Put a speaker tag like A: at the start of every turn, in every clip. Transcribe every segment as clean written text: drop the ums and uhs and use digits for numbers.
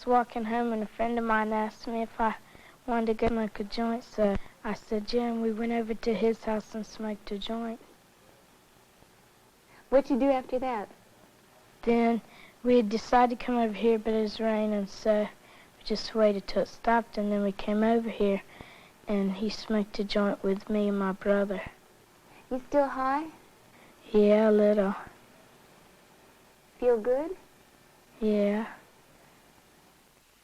A: walking home and a friend of mine asked me if I wanted to go smoke a joint, so I said yeah, and we went over to his house and smoked a joint.
B: What'd you do after that?
A: Then we had decided to come over here, but it was raining, so we just waited till it stopped, and then we came over here, and he smoked a joint with me and my brother.
B: You still high?
A: Yeah, a little.
B: Feel good?
A: Yeah.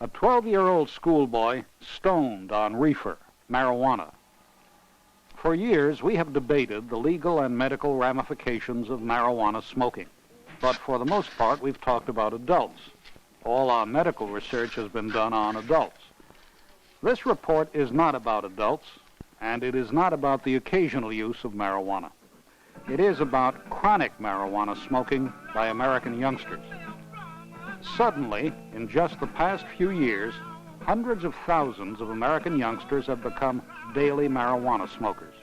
C: A 12-year-old schoolboy stoned on reefer, marijuana. For years, we have debated the legal and medical ramifications of marijuana smoking. But for the most part, we've talked about adults. All our medical research has been done on adults. This report is not about adults, and it is not about the occasional use of marijuana. It is about chronic marijuana smoking by American youngsters. Suddenly, in just the past few years, hundreds of thousands of American youngsters have become daily marijuana smokers.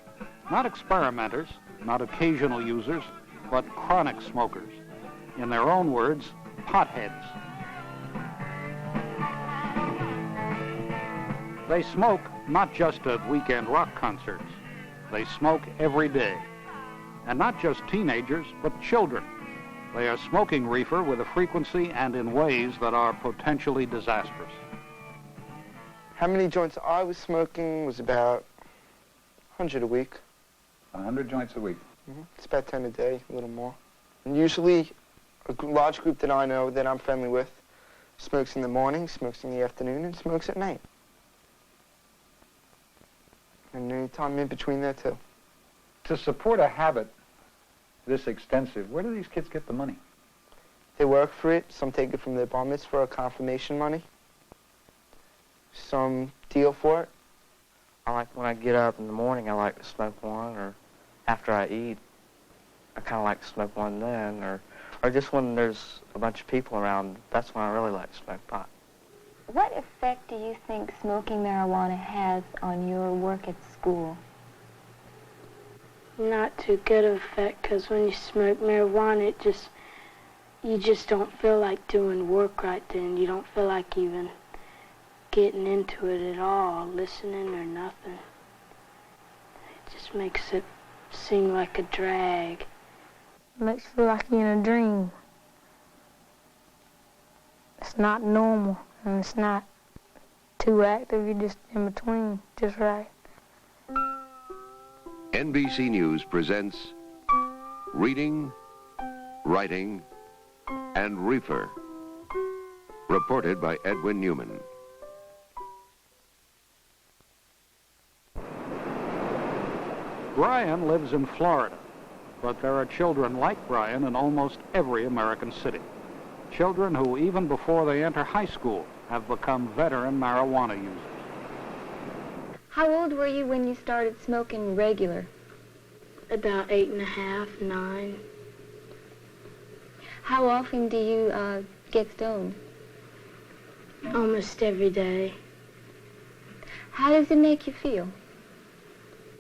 C: Not experimenters, not occasional users, but chronic smokers. In their own words, potheads. They smoke not just at weekend rock concerts. They smoke every day. And not just teenagers, but children. They are smoking reefer with a frequency and in ways that are potentially disastrous.
D: How many joints I was smoking was about 100 a week.
E: 100 joints a week?
D: Mm-hmm. It's about 10 a day, a little more. And usually, a large group that I know, that I'm friendly with, smokes in the morning, smokes in the afternoon, and smokes at night. And any time in between there, too.
E: To support a habit this extensive, where do these kids get the money?
D: They work for it. Some take it from their bar mitzvah or confirmation money. Some deal for it.
F: I like when I get up in the morning, I like to smoke one, or after I eat, I kind of like to smoke one then, or just when there's a bunch of people around, that's when I really like to smoke pot.
B: What effect do you think smoking marijuana has on your work at school?
A: Not too good of effect, because when you smoke marijuana, you just don't feel like doing work right then. You don't feel like even getting into it at all, listening or nothing. It just makes it seem like a drag. It makes you feel like you're in a dream. It's not normal, and it's not too active. You're just in between, just right.
G: NBC News presents Reading, Writing, and Reefer. Reported by Edwin Newman.
C: Brian lives in Florida, but there are children like Brian in almost every American city. Children who, even before they enter high school, have become veteran marijuana users.
B: How old were you when you started smoking regular?
A: About 8.5, 9.
B: How often do you get stoned?
A: Almost every day.
B: How does it make you feel?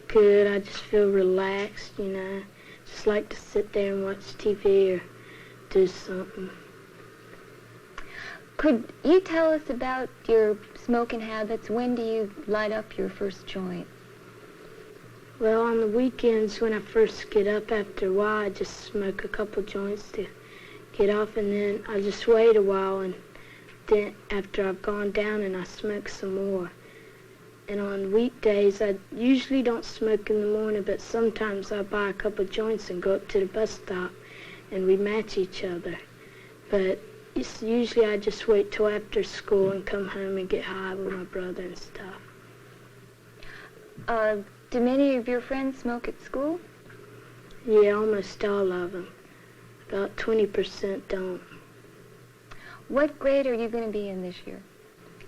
A: Good. I just feel relaxed, you know. Just like to sit there and watch TV or do something.
B: Could you tell us about your smoking habits? When do you light up your first joint?
A: Well, on the weekends when I first get up, after a while, I just smoke a couple joints to get off, and then I just wait a while, and then after I've gone down, and I smoke some more. And on weekdays, I usually don't smoke in the morning, but sometimes I buy a couple joints and go up to the bus stop, and we match each other. But it's usually I just wait till after school and come home and get high with my brother and stuff.
B: Do many of your friends smoke at school?
A: Yeah, almost all of them. About 20% don't.
B: What grade are you going to be in this year?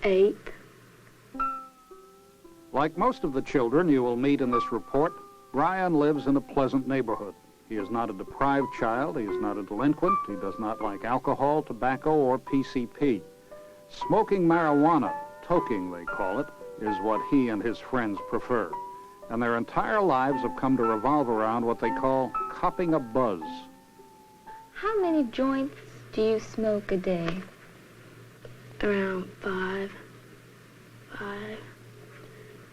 A: 8th.
C: Like most of the children you will meet in this report, Brian lives in a pleasant neighborhood. He is not a deprived child, he is not a delinquent, he does not like alcohol, tobacco, or PCP. Smoking marijuana, toking they call it, is what he and his friends prefer. And their entire lives have come to revolve around what they call copping a buzz.
B: How many joints do you smoke a day?
A: around 5.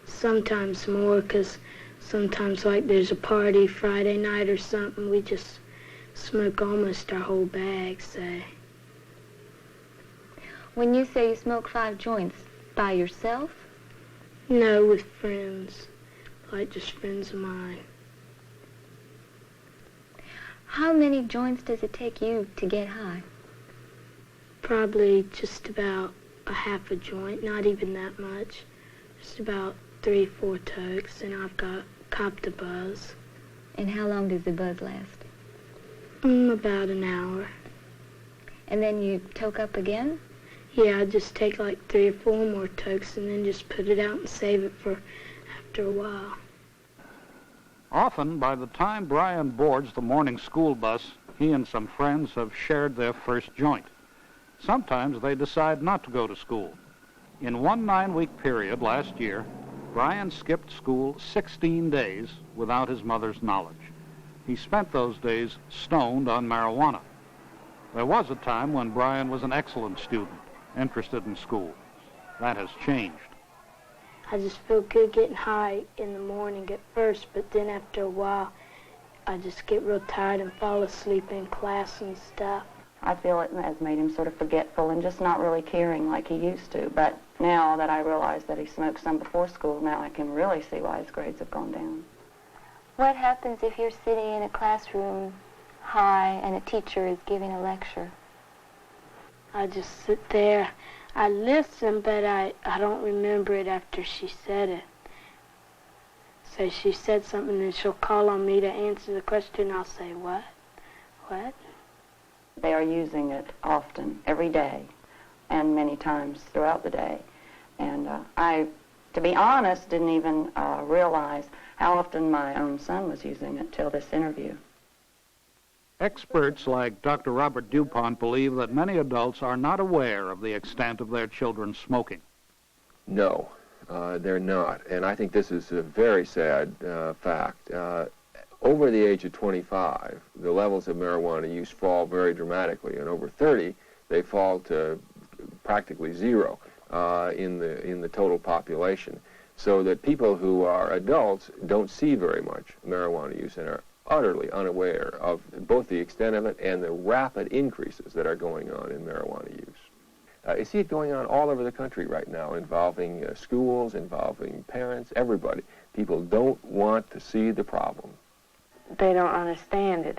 A: Sometimes more, because sometimes like there's a party Friday night or something, we just smoke almost our whole bag, say.
B: When you say you smoke 5 joints, by yourself?
A: No, with friends, like just friends of mine.
B: How many joints does it take you to get high?
A: Probably just about a half a joint, not even that much. Just about 3-4 tokes, and I've copped a buzz.
B: And how long does the buzz last?
A: About an hour.
B: And then you toke up again?
A: Yeah, I just take like 3 or 4 more tokes and then just put it out and save it for after a while.
C: Often, by the time Brian boards the morning school bus, he and some friends have shared their first joint. Sometimes they decide not to go to school. In one 9-week period last year, Brian skipped school 16 days without his mother's knowledge. He spent those days stoned on marijuana. There was a time when Brian was an excellent student, interested in school. That has changed.
A: I just feel good getting high in the morning at first, but then after a while, I just get real tired and fall asleep in class and stuff.
H: I feel it has made him sort of forgetful and just not really caring like he used to. But now that I realize that he smoked some before school, now I can really see why his grades have gone down.
B: What happens if you're sitting in a classroom high and a teacher is giving a lecture?
A: I just sit there. I listen, but I don't remember it after she said it. So she said something, and she'll call on me to answer the question. I'll say, what? What?
H: They are using it often, every day, and many times throughout the day. And I, to be honest, didn't even realize how often my own son was using it till this interview.
C: Experts like Dr. Robert DuPont believe that many adults are not aware of the extent of their children's smoking.
I: No, they're not. And I think this is a very sad fact. Over the age of 25, the levels of marijuana use fall very dramatically, and over 30, they fall to practically zero in the total population. So that people who are adults don't see very much marijuana use and are utterly unaware of both the extent of it and the rapid increases that are going on in marijuana use. You see it going on all over the country right now, involving schools, involving parents, everybody. People don't want to see the problem.
J: They don't understand it.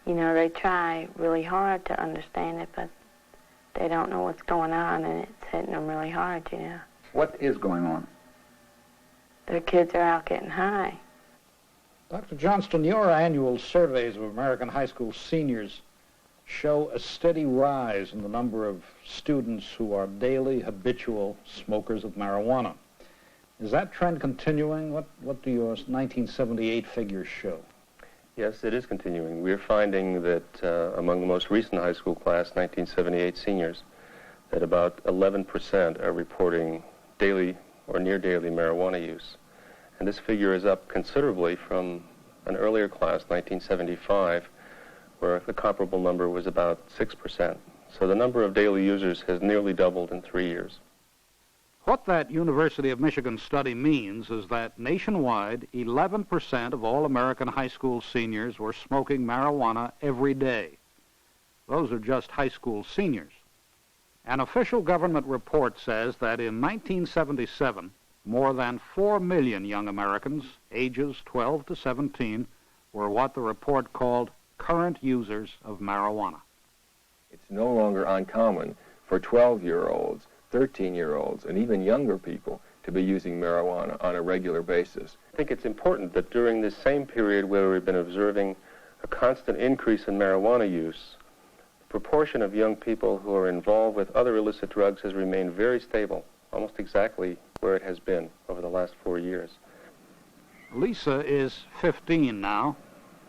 J: They try really hard to understand it, but they don't know what's going on, and it's hitting them really hard,
E: What is going on?
J: Their kids are out getting high.
C: Dr. Johnston, your annual surveys of American high school seniors show a steady rise in the number of students who are daily habitual smokers of marijuana. Is that trend continuing? What do your 1978 figures show?
K: Yes, it is continuing. We're finding that among the most recent high school class, 1978 seniors, that about 11% are reporting daily or near daily marijuana use. And this figure is up considerably from an earlier class, 1975, where the comparable number was about 6%. So the number of daily users has nearly doubled in 3 years.
C: What that University of Michigan study means is that nationwide, 11% of all American high school seniors were smoking marijuana every day. Those are just high school seniors. An official government report says that in 1977, more than 4 million young Americans, ages 12 to 17, were what the report called current users of marijuana.
I: It's no longer uncommon for 12-year-olds, 13-year-olds, and even younger people to be using marijuana on a regular basis.
K: I think it's important that during this same period where we've been observing a constant increase in marijuana use, the proportion of young people who are involved with other illicit drugs has remained very stable, almost exactly where it has been over the last 4 years.
C: Lisa is 15 now,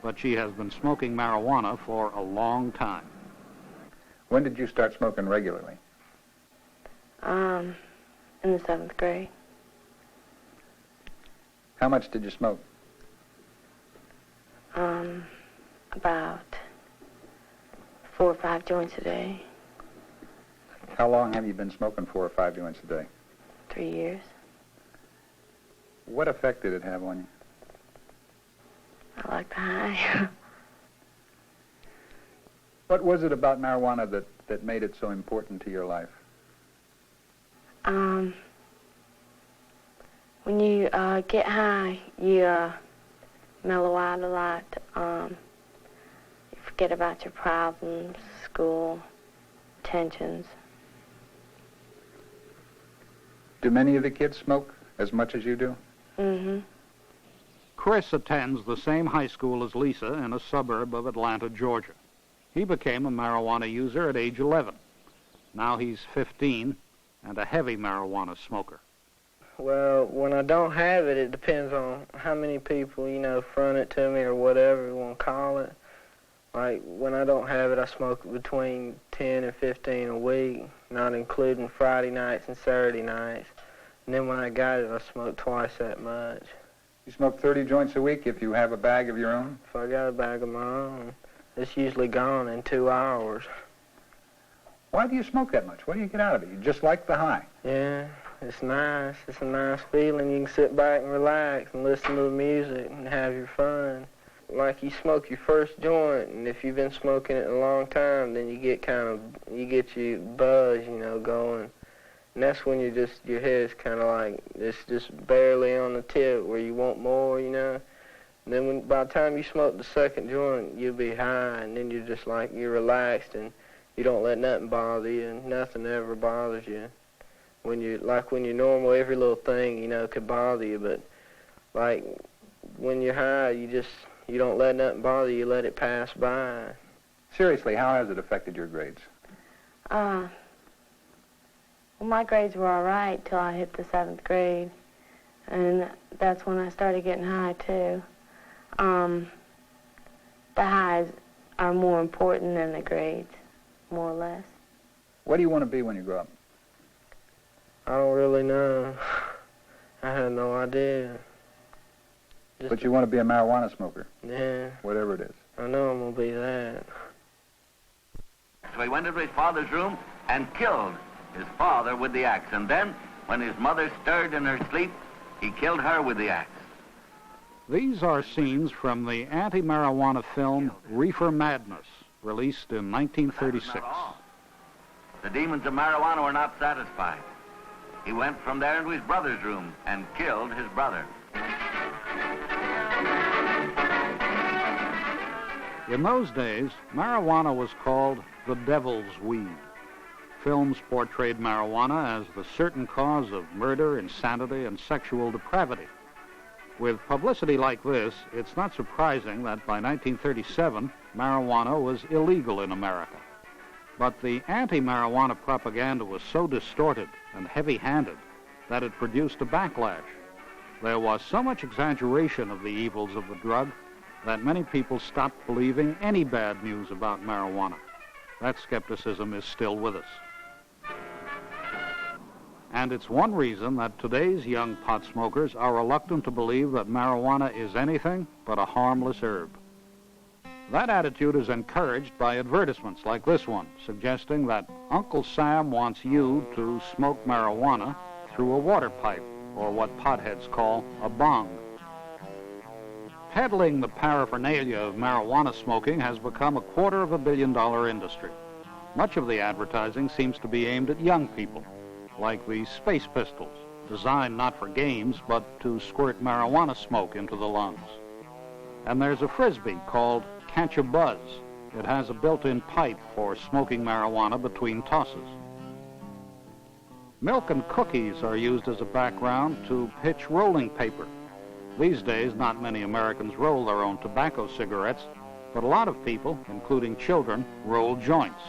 C: but she has been smoking marijuana for a long time.
E: When did you start smoking regularly?
J: In the 7th grade.
E: How much did you smoke?
J: About 4 or 5 joints a day.
E: How long have you been smoking 4 or 5 joints a day?
J: 3 years.
E: What effect did it have on you?
J: I like the high.
E: What was it about marijuana that made it so important to your life?
J: When you get high, you mellow out a lot. You forget about your problems, school, tensions.
E: Do many of the kids smoke as much as you do?
J: Mm-hmm.
C: Chris attends the same high school as Lisa in a suburb of Atlanta, Georgia. He became a marijuana user at age 11. Now he's 15 and a heavy marijuana smoker.
L: Well, when I don't have it, it depends on how many people, front it to me or whatever you want to call it. Like, when I don't have it, I smoke between 10 and 15 a week, not including Friday nights and Saturday nights. And then when I got it, I smoke twice that much.
E: You smoke 30 joints a week if you have a bag of your own?
L: If I got a bag of my own, it's usually gone in 2 hours.
E: Why do you smoke that much? What do you get out of it? You just like the high?
L: Yeah, it's nice. It's a nice feeling. You can sit back and relax and listen to the music and have your fun. Like, you smoke your first joint, and if you've been smoking it a long time, then you get your buzz, going. And that's when your head's kind of like, it's just barely on the tip where you want more, And then by the time you smoke the second joint, you'll be high, and then you're just like, you're relaxed, and you don't let nothing bother you, and nothing ever bothers you. When you're normal, every little thing, could bother you, but like when you're high, you don't let nothing bother you, let it pass by.
E: Seriously, how has it affected your grades?
J: Well, my grades were all right till I hit the 7th grade, and that's when I started getting high, too. The highs are more important than the grades, more or less.
E: What do you want to be when you grow up?
L: I don't really know. I had no idea.
E: But you want to be a marijuana smoker?
L: Yeah.
E: Whatever it is.
L: I know I'm going to be that.
M: So he went into his father's room and killed his father with the axe. And then, when his mother stirred in her sleep, he killed her with the axe.
C: These are scenes from the anti-marijuana film Reefer Madness, released in 1936.
M: The demons of marijuana were not satisfied. He went from there into his brother's room and killed his brother.
C: In those days, marijuana was called the devil's weed. Films portrayed marijuana as the certain cause of murder, insanity, and sexual depravity. With publicity like this, it's not surprising that by 1937, marijuana was illegal in America. But the anti-marijuana propaganda was so distorted and heavy-handed that it produced a backlash. There was so much exaggeration of the evils of the drug that many people stopped believing any bad news about marijuana. That skepticism is still with us. And it's one reason that today's young pot smokers are reluctant to believe that marijuana is anything but a harmless herb. That attitude is encouraged by advertisements like this one, suggesting that Uncle Sam wants you to smoke marijuana through a water pipe, or what potheads call a bong. Peddling the paraphernalia of marijuana smoking has become a $250 million industry. Much of the advertising seems to be aimed at young people, like the Space Pistols, designed not for games, but to squirt marijuana smoke into the lungs. And there's a Frisbee called Catch a Buzz. It has a built-in pipe for smoking marijuana between tosses. Milk and cookies are used as a background to pitch rolling paper. These days, not many Americans roll their own tobacco cigarettes, but a lot of people, including children, roll joints.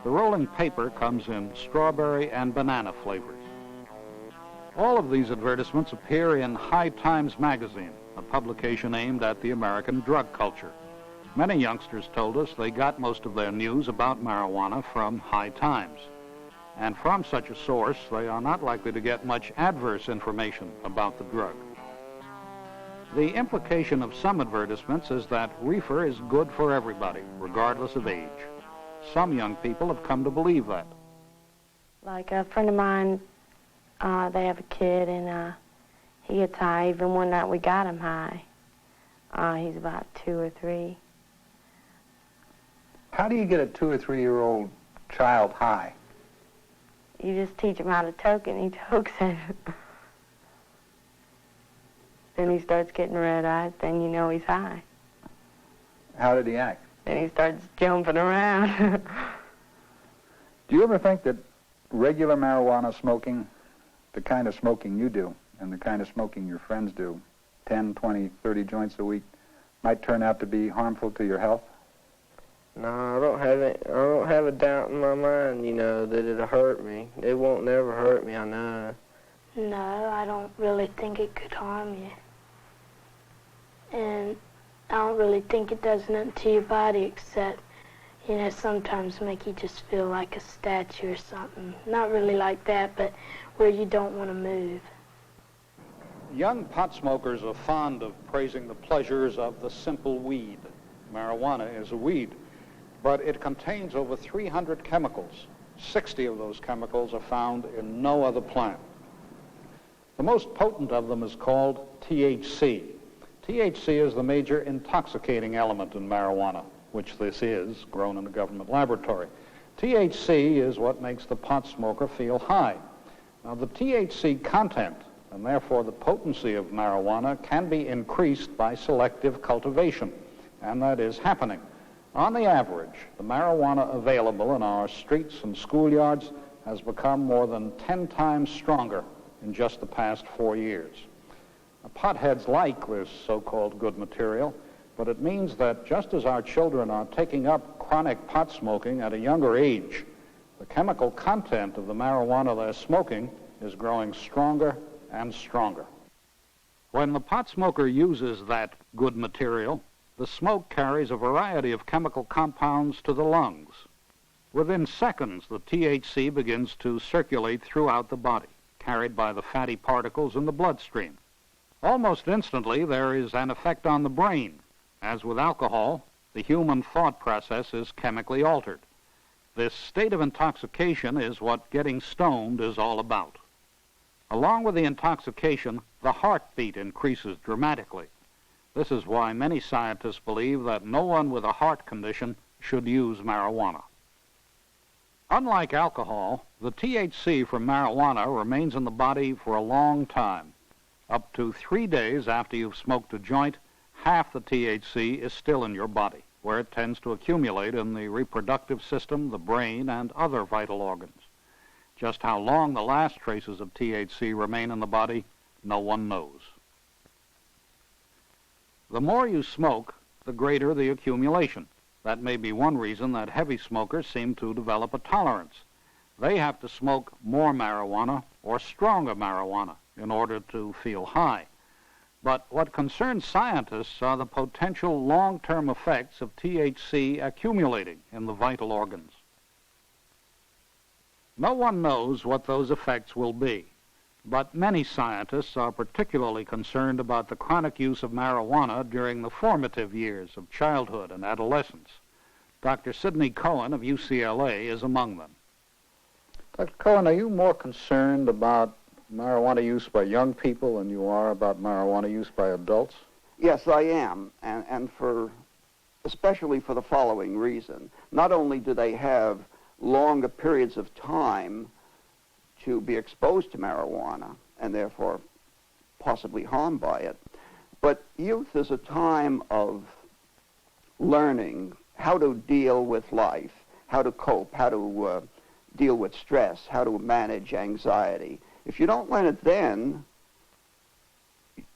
C: The rolling paper comes in strawberry and banana flavors. All of these advertisements appear in High Times magazine, a publication aimed at the American drug culture. Many youngsters told us they got most of their news about marijuana from High Times. And from such a source, they are not likely to get much adverse information about the drug. The implication of some advertisements is that reefer is good for everybody, regardless of age. Some young people have come to believe that.
J: Like a friend of mine, they have a kid, and he gets high. Even one night we got him high. He's about 2 or 3.
E: How do you get a 2 or 3-year-old child high?
J: You just teach him how to toke it, and he tokes it. Then he starts getting red-eyed, then you know he's high.
E: How did he act?
J: Then he starts jumping around.
E: Do you ever think that regular marijuana smoking, the kind of smoking you do, and the kind of smoking your friends do, 10, 20, 30 joints a week, might turn out to be harmful to your health?
L: No, I don't have a doubt in my mind, that it'll hurt me. It won't never hurt me, I know.
A: No, I don't really think it could harm you. And I don't really think it does nothing to your body except, sometimes make you just feel like a statue or something. Not really like that, but where you don't want to move.
C: Young pot smokers are fond of praising the pleasures of the simple weed. Marijuana is a weed, but it contains over 300 chemicals. 60 of those chemicals are found in no other plant. The most potent of them is called THC. THC is the major intoxicating element in marijuana, which this is, grown in a government laboratory. THC is what makes the pot smoker feel high. Now, the THC content, and therefore the potency of marijuana, can be increased by selective cultivation, and that is happening. On the average, the marijuana available in our streets and schoolyards has become more than 10 times stronger in just the past 4 years. Potheads like this so-called good material, but it means that just as our children are taking up chronic pot smoking at a younger age, the chemical content of the marijuana they're smoking is growing stronger and stronger. When the pot smoker uses that good material, the smoke carries a variety of chemical compounds to the lungs. Within seconds, the THC begins to circulate throughout the body, carried by the fatty particles in the bloodstream. Almost instantly, there is an effect on the brain. As with alcohol, the human thought process is chemically altered. This state of intoxication is what getting stoned is all about. Along with the intoxication, the heartbeat increases dramatically. This is why many scientists believe that no one with a heart condition should use marijuana. Unlike alcohol, the THC from marijuana remains in the body for a long time. Up to 3 days after you've smoked a joint, half the THC is still in your body, where it tends to accumulate in the reproductive system, the brain, and other vital organs. Just how long the last traces of THC remain in the body, no one knows. The more you smoke, the greater the accumulation. That may be one reason that heavy smokers seem to develop a tolerance. They have to smoke more marijuana or stronger marijuana in order to feel high. But what concerns scientists are the potential long-term effects of THC accumulating in the vital organs. No one knows what those effects will be, but many scientists are particularly concerned about the chronic use of marijuana during the formative years of childhood and adolescence. Dr. Sidney Cohen of UCLA is among them. Dr. Cohen, are you more concerned about marijuana use by young people than you are about marijuana use by adults?
N: Yes, I am, and especially for the following reason. Not only do they have longer periods of time to be exposed to marijuana and therefore possibly harmed by it, but youth is a time of learning how to deal with life, how to cope, how to deal with stress, how to manage anxiety. If you don't learn it then,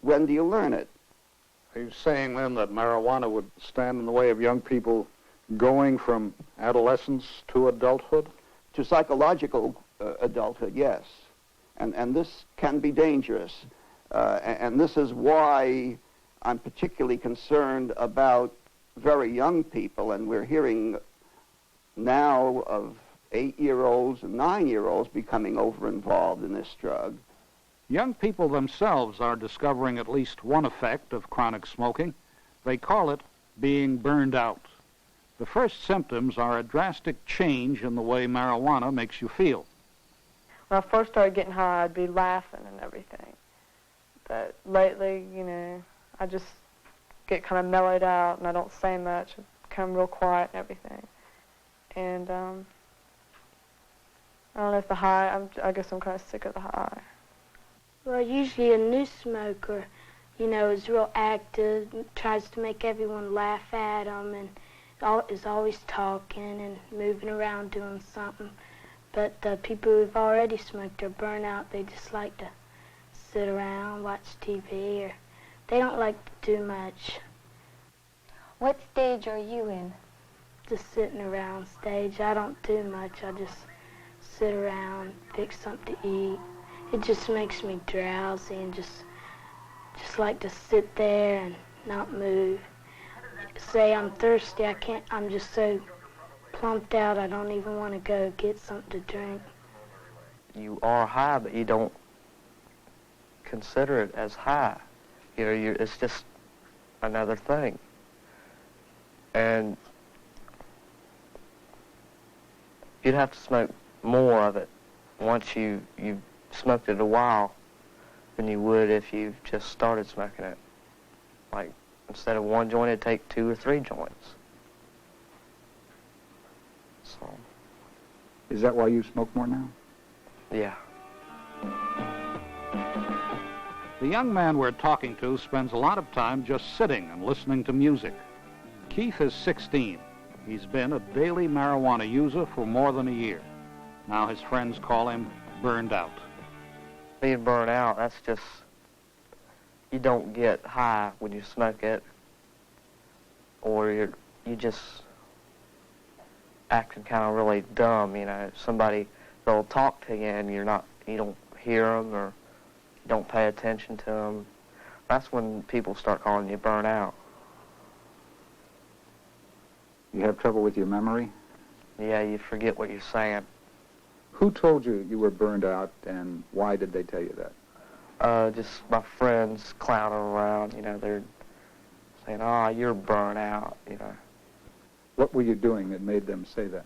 N: when do you learn it?
C: Are you saying then that marijuana would stand in the way of young people going from adolescence to adulthood?
N: To psychological adulthood, yes. And this can be dangerous. And this is why I'm particularly concerned about very young people, and we're hearing now of 8-year-olds and 9-year-olds becoming over-involved in this drug.
C: Young people themselves are discovering at least one effect of chronic smoking. They call it being burned out. The first symptoms are a drastic change in the way marijuana makes you feel.
J: when I first started getting high, I'd be laughing and everything. But lately, you know, I just get kind of mellowed out and I don't say much. I become real quiet and everything. And I don't know if the high, I guess I'm kind of sick of the high.
A: Well, usually a new smoker, you know, is real active, tries to make everyone laugh at them, and is always talking and moving around doing something. But the people who've already smoked or burn out, they just like to sit around, watch TV, or they don't like to do much.
B: What stage are you in?
A: Just sitting around stage. I don't do much. I just sit around, pick something to eat. It just makes me drowsy and just like to sit there and not move. Say I'm thirsty, I'm just so plumped out, I don't even want to go get something to drink.
F: You are high, but you don't consider it as high. You know, it's just another thing. And you'd have to smoke more of it once you've smoked it a while than you would if you just started smoking it. Like, instead of one joint, it'd take 2 or 3 joints. So.
E: Is that why you smoke more now?
F: Yeah.
C: The young man we're talking to spends a lot of time just sitting and listening to music. Keith is 16. He's been a daily marijuana user for more than a year. Now his friends call him burned out.
F: Being burned out, that's just, you don't get high when you smoke it, or you just acting kind of really dumb, you know. Somebody, they'll talk to you and you don't hear them or you don't pay attention to them. That's when people start calling you burnt out.
E: You have trouble with your memory?
F: Yeah, you forget what you're saying.
E: Who told you you were burned out, and why did they tell you that?
F: Just my friends clowning around, you know, they're saying, "Oh, you're burnt out," you know.
E: What were you doing that made them say that?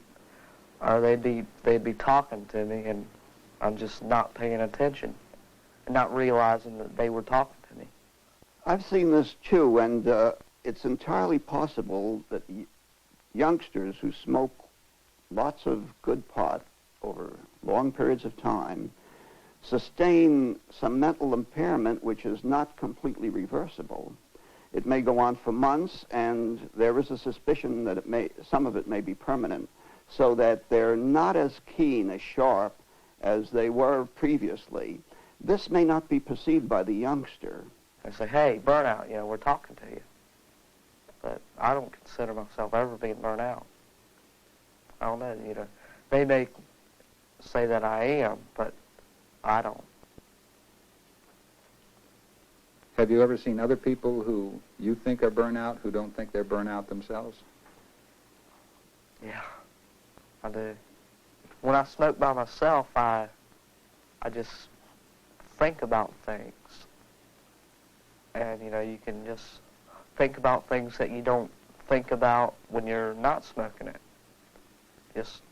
F: They'd be talking to me, and I'm just not paying attention and not realizing that they were talking to me.
N: I've seen this too, and it's entirely possible that youngsters who smoke lots of good pot over long periods of time sustain some mental impairment which is not completely reversible. It may go on for months, and there is a suspicion that some of it may be permanent, so that they're not as keen, as sharp as they were previously. This may not be perceived by the youngster.
F: They say, "Hey, burnout, you know, we're talking to you." But I don't consider myself ever being burnt out. I don't know, you know. They may say that I am, but I don't.
E: Have you ever seen other people who you think are burnt out who don't think they're burnt out themselves?
F: Yeah, I do. When I smoke by myself, I just think about things. And, you know, you can just think about things that you don't think about when you're not smoking it. Just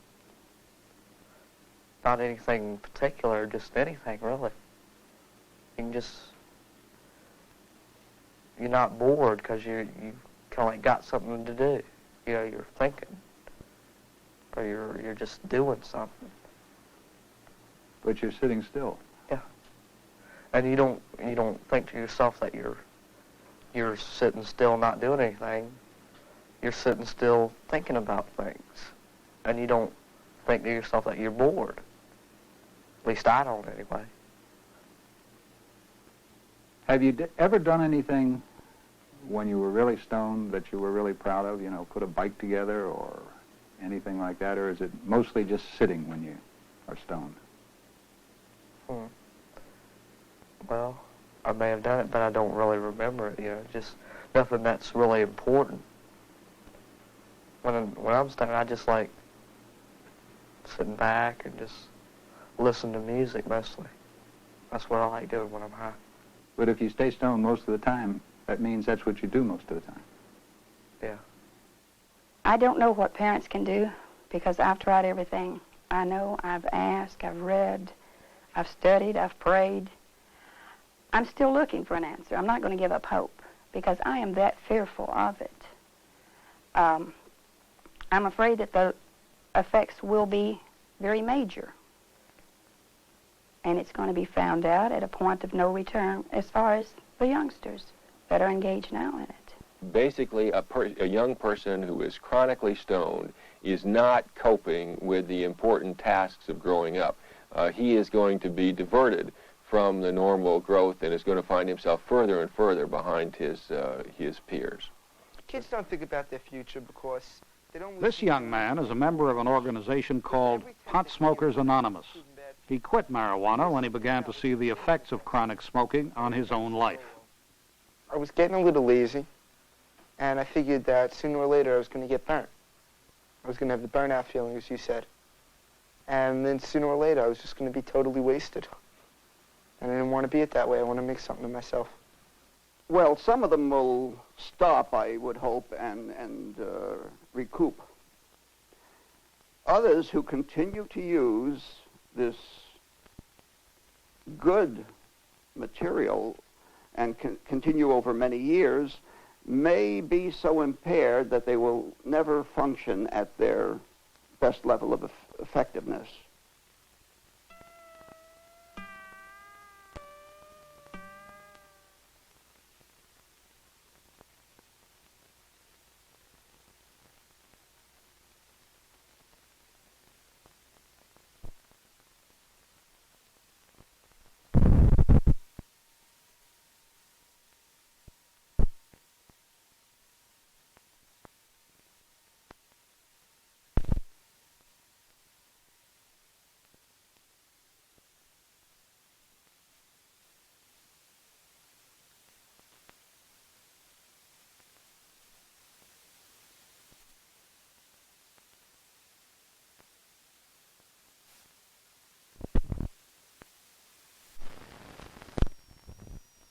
F: not anything in particular, just anything, really. You can just, you're not bored because you kind of like got something to do. You know, you're thinking, or you're just doing something.
E: But you're sitting still.
F: Yeah. And you don't think to yourself that you're sitting still not doing anything. You're sitting still thinking about things. And you don't think to yourself that you're bored. At least I don't, anyway.
E: Have you ever done anything when you were really stoned that you were really proud of? You know, put a bike together or anything like that? Or is it mostly just sitting when you are stoned?
F: Well, I may have done it, but I don't really remember it, you know. Just nothing that's really important. When I'm stoned, I just like sitting back and just listen to music mostly. That's what I like doing when I'm high.
E: But if you stay stoned most of the time, that means that's what you do most of the time.
F: Yeah.
O: I don't know what parents can do because I've tried everything. I know, I've asked, I've read, I've studied, I've prayed. I'm still looking for an answer. I'm not going to give up hope because I am that fearful of it. I'm afraid that the effects will be very major. And it's going to be found out at a point of no return as far as the youngsters that are engaged now in it.
I: Basically, a young person who is chronically stoned is not coping with the important tasks of growing up. He is going to be diverted from the normal growth and is going to find himself further and further behind his peers.
D: Kids don't think about their future because they don't...
C: This young man is a member of an organization called Pot Smokers Anonymous. He quit marijuana when he began to see the effects of chronic smoking on his own life.
D: I was getting a little lazy, and I figured that sooner or later I was going to get burnt. I was going to have the burnout feeling, as you said. And then sooner or later I was just going to be totally wasted. And I didn't want to be it that way. I want to make something of myself.
N: Well, some of them will stop, I would hope, and recoup. Others who continue to use this good material and continue over many years may be so impaired that they will never function at their best level of effectiveness.